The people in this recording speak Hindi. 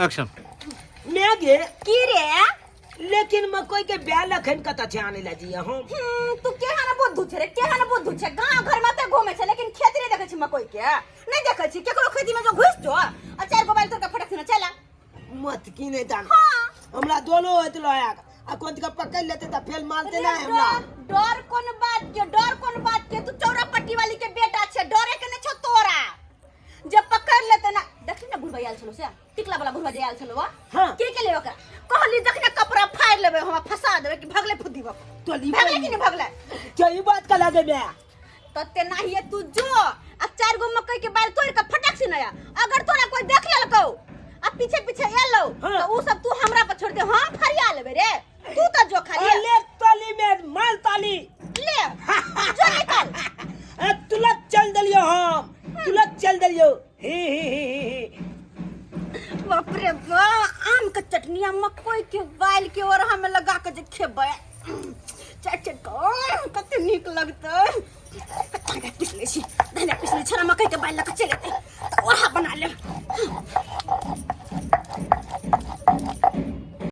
एक्शन। मैं गे की रे लेकिन मकोई के ब्याह लखन कता छे आने लगी हम तू केहन बुद्धू छे रे केहन बुद्धू छे गांव घर में त घूमे छे लेकिन खेत नहीं देखे छी मकई के नहीं देखे छी केकरो खेती में जो घुस जो आ चार गो बैल तोर के फटक से चला मत की नहीं जान हां हमरा दोनों होत लया आ कोन का पकड़ लेते त फेल मारते ना हमरा डर कौन बात के तू चौरा पट्टी वाली के बेटा छे डरे के नहीं छो तोरा जब पकड़ लेते ना देखी ना बुढ़वा आयल छलो से टिकला वाला बुढ़वा आयल छलो हां के ले ओकरा कहली देखने कपड़ा फाड़ लेबे हम फंसा देबे कि भगले फुदी बक तो ली भगले कि नहीं भगले क्या ई बात का लागे बे तो ते नहीं तू जो आ चार गो मकई के बाल तोड़ के फटक से नया अगर तोरा कोई देख लेलको आ पीछे पीछे एलो हाँ। तो उ सब तू हमरा पर छोड़ दे हम फरिया लेबे रे तू तो जो खाली ले ताली में माल ताली ले जो निकल तुलक चल दलियो हम तुलक चल दलियो ही बाप रे बा आम के चटनिया मकई के बाल के और हमें लगा के जे खेबे चट कते नीक लगतै धनिया पिसले छी धनिया पिसले छरा मकई के बाल लगा चले